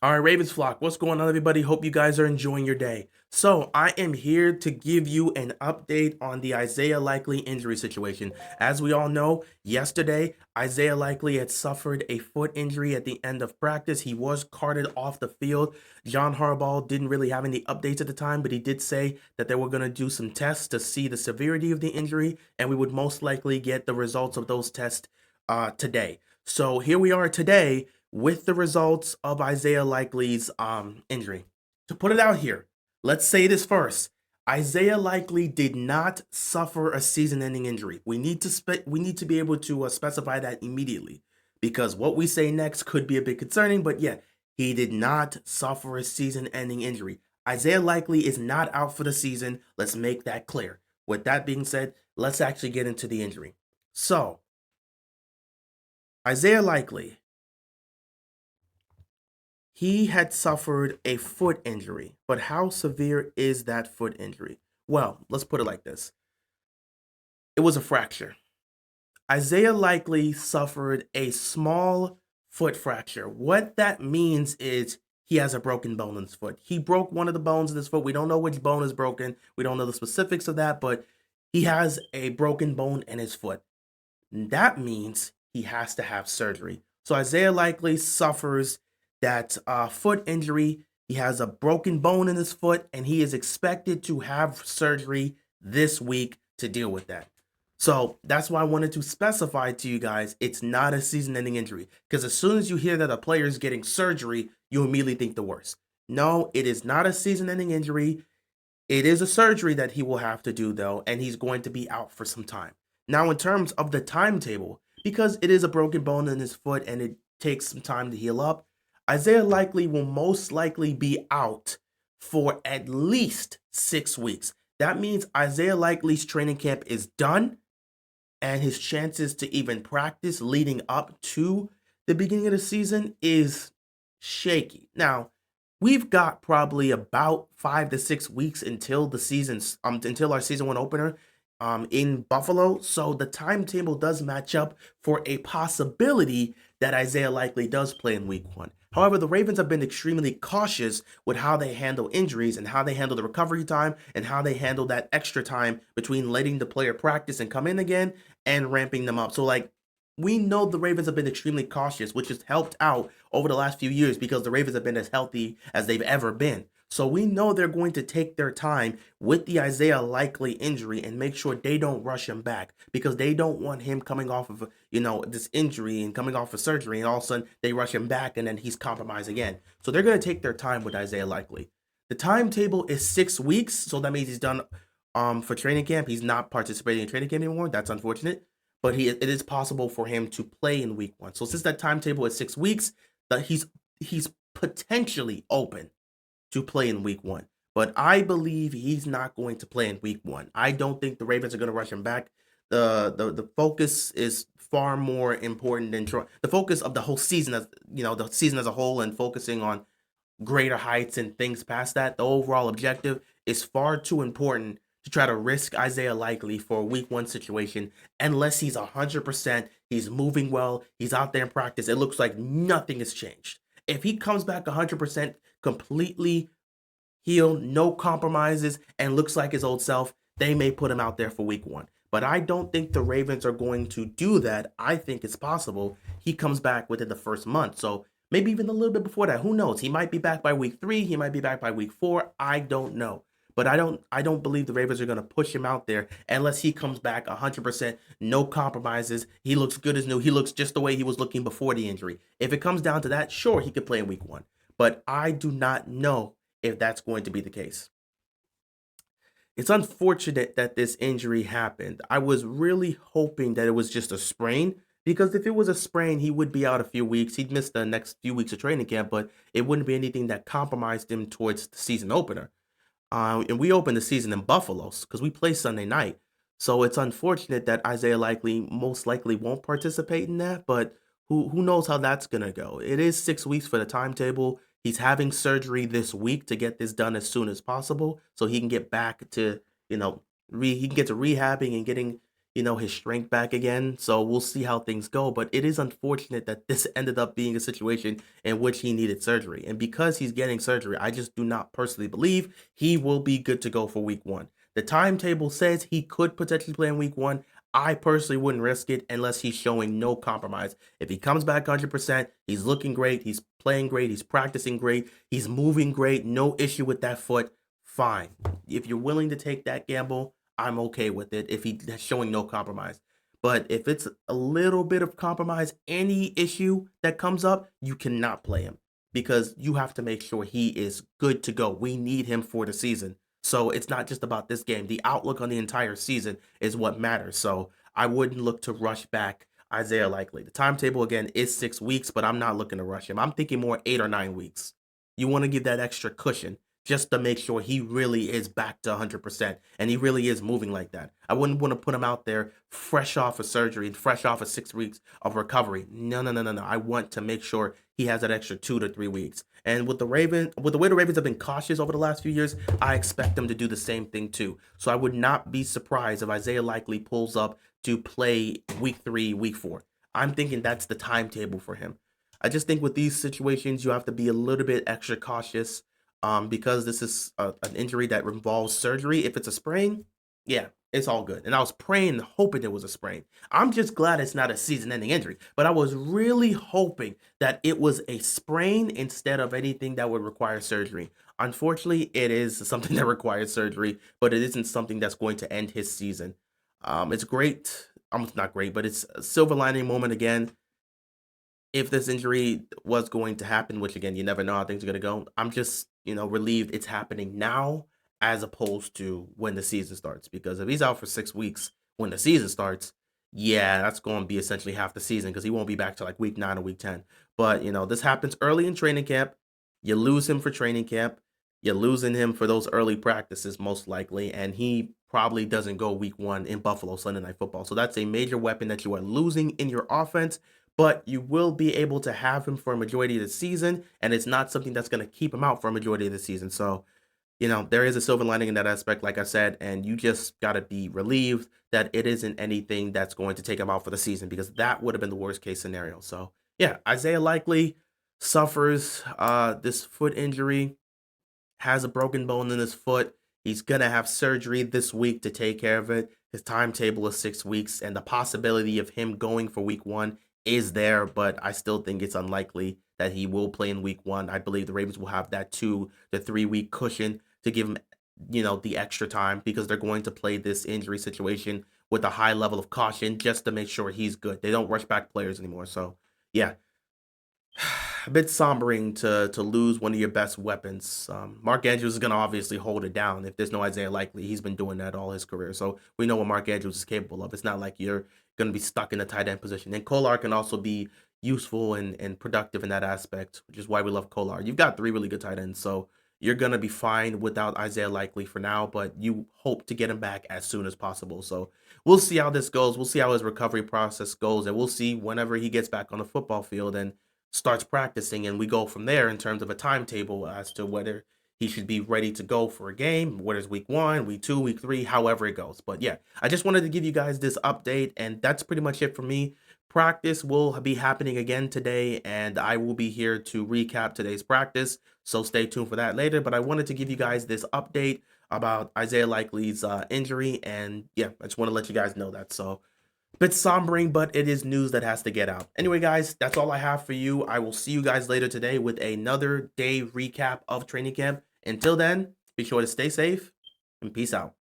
All right, Ravens flock, what's going on, everybody? Hope you guys are enjoying your day. So, I am here to give you an update on the Isaiah Likely injury situation. As we all know, yesterday, Isaiah Likely had suffered a foot injury at the end of practice. He was carted off the field. John Harbaugh didn't really have any updates at the time, but he did say that they were going to do some tests to see the severity of the injury, and we would most likely get the results of those tests today. So, here we are today with the results of Isaiah Likely's injury. To put it out here, let's say this first. Isaiah Likely did not suffer a season-ending injury. We need to be able to specify that immediately, because what we say next could be a bit concerning. But yeah, he did not suffer a season-ending injury. Isaiah Likely is not out for the season. Let's make that clear. With that being said, let's actually get into the injury. So, Isaiah Likely, he had suffered a foot injury, but how severe is that foot injury? Well, let's put it like this. It was a fracture. Isaiah Likely suffered a small foot fracture. What that means is he has a broken bone in his foot. He broke one of the bones in his foot. We don't know which bone is broken. We don't know the specifics of that, but he has a broken bone in his foot. That means he has to have surgery. So Isaiah Likely suffers that foot injury. He has a broken bone in his foot, and he is expected to have surgery this week to deal with that. So that's why I wanted to specify to you guys it's not a season ending injury. Because as soon as you hear that a player is getting surgery, you immediately think the worst. No, it is not a season ending injury. It is a surgery that he will have to do, though, and he's going to be out for some time. Now, in terms of the timetable, because it is a broken bone in his foot and it takes some time to heal up, Isaiah Likely will most likely be out for at least 6 weeks. That means Isaiah Likely's training camp is done, and his chances to even practice leading up to the beginning of the season is shaky. Now, we've got probably about 5 to 6 weeks until the season's until our season one opener in Buffalo. So the timetable does match up for a possibility that Isaiah Likely does play in week one. However, the Ravens have been extremely cautious with how they handle injuries and how they handle the recovery time and how they handle that extra time between letting the player practice and come in again and ramping them up. So, like, we know the Ravens have been extremely cautious, which has helped out over the last few years because the Ravens have been as healthy as they've ever been. So we know they're going to take their time with the Isaiah Likely injury and make sure they don't rush him back, because they don't want him coming off of, this injury and coming off of surgery, and all of a sudden they rush him back and then he's compromised again. So they're going to take their time with Isaiah Likely. The timetable is 6 weeks, so that means he's done for training camp. He's not participating in training camp anymore. That's unfortunate, but it is possible for him to play in week one. So since that timetable is 6 weeks, that he's potentially open to play in week one. But I believe he's not going to play in week one. I don't think the Ravens are going to rush him back. The focus is far more important than the focus of the whole season, as the season as a whole, and focusing on greater heights and things past that. The overall objective is far too important to try to risk Isaiah Likely for a week one situation unless he's 100%, he's moving well, he's out there in practice. It looks like nothing has changed. If he comes back 100% completely healed, no compromises, and looks like his old self, they may put him out there for week one. But I don't think the Ravens are going to do that. I think it's possible he comes back within the first month. So maybe even a little bit before that. Who knows? He might be back by week 3. He might be back by week 4. I don't know. But I don't believe the Ravens are going to push him out there unless he comes back 100%, no compromises. He looks good as new. He looks just the way he was looking before the injury. If it comes down to that, sure, he could play in week 1. But I do not know if that's going to be the case. It's unfortunate that this injury happened. I was really hoping that it was just a sprain, because if it was a sprain, he would be out a few weeks. He'd miss the next few weeks of training camp, but it wouldn't be anything that compromised him towards the season opener. And we opened the season in Buffalo because we play Sunday night. So it's unfortunate that Isaiah Likely most likely won't participate in that, but who knows how that's gonna go. It is 6 weeks for the timetable. He's having surgery this week to get this done as soon as possible so he can get back to, he can get to rehabbing and getting, his strength back again. So we'll see how things go. But it is unfortunate that this ended up being a situation in which he needed surgery. And because he's getting surgery, I just do not personally believe he will be good to go for week 1. The timetable says he could potentially play in week 1. I personally wouldn't risk it unless he's showing no compromise. If he comes back 100%, he's looking great, he's playing great, he's practicing great, he's moving great, no issue with that foot, fine. If you're willing to take that gamble, I'm okay with it if he's showing no compromise. But if it's a little bit of compromise, any issue that comes up, you cannot play him because you have to make sure he is good to go. We need him for the season. So it's not just about this game. The outlook on the entire season is what matters. So I wouldn't look to rush back Isaiah Likely. The timetable again is 6 weeks, but I'm not looking to rush him. I'm thinking more 8 or 9 weeks. You want to give that extra cushion just to make sure he really is back to 100% and he really is moving like that. I wouldn't want to put him out there fresh off of surgery and fresh off of 6 weeks of recovery. No, no, no, no, no. I want to make sure he has that extra 2 to 3 weeks. And with the way the Ravens have been cautious over the last few years, I expect them to do the same thing too. So I would not be surprised if Isaiah Likely pulls up to play week 3, week 4. I'm thinking that's the timetable for him. I just think with these situations, you have to be a little bit extra cautious because this is an injury that involves surgery. If it's a sprain, yeah, it's all good. And I was praying, hoping it was a sprain. I'm just glad it's not a season-ending injury, but I was really hoping that it was a sprain instead of anything that would require surgery. Unfortunately, it is something that requires surgery, but it isn't something that's going to end his season. It's great. Almost not great, but it's a silver lining moment again. If this injury was going to happen, which again, you never know how things are going to go, I'm just, relieved it's happening now as opposed to when the season starts. Because if he's out for 6 weeks when the season starts, yeah, that's going to be essentially half the season because he won't be back to like week 9 or week 10. But, this happens early in training camp. You lose him for training camp. You're losing him for those early practices, most likely. And he probably doesn't go week 1 in Buffalo Sunday Night Football. So that's a major weapon that you are losing in your offense, but you will be able to have him for a majority of the season, and it's not something that's going to keep him out for a majority of the season. So, there is a silver lining in that aspect, like I said, and you just got to be relieved that it isn't anything that's going to take him out for the season because that would have been the worst case scenario. So, yeah, Isaiah Likely suffers this foot injury, has a broken bone in his foot. He's going to have surgery this week to take care of it. His timetable is 6 weeks, and the possibility of him going for week 1 is there, but I still think it's unlikely that he will play in week 1. I believe the Ravens will have that 2 to 3 week cushion to give him, the extra time because they're going to play this injury situation with a high level of caution just to make sure he's good. They don't rush back players anymore. So, yeah, a bit sombering to lose one of your best weapons. Mark Andrews is going to obviously hold it down if there's no Isaiah Likely. He's been doing that all his career. So we know what Mark Andrews is capable of. It's not like you're going to be stuck in the tight end position. And Kolar can also be useful and productive in that aspect, which is why we love Kolar. You've got 3 really good tight ends. So you're going to be fine without Isaiah Likely for now, but you hope to get him back as soon as possible. So we'll see how this goes. We'll see how his recovery process goes. And we'll see whenever he gets back on the football field and starts practicing, and we go from there in terms of a timetable as to whether he should be ready to go for a game, whether it's week 1, week 2, week 3, however it goes. But yeah, I just wanted to give you guys this update, and that's pretty much it for me. Practice will be happening again today, and I will be here to recap today's practice. So stay tuned for that later. But I wanted to give you guys this update about Isaiah Likely's injury, and yeah, I just want to let you guys know that. So bit sombering, but it is news that has to get out. Anyway, guys, that's all I have for you. I will see you guys later today with another day recap of training camp. Until then, be sure to stay safe and peace out.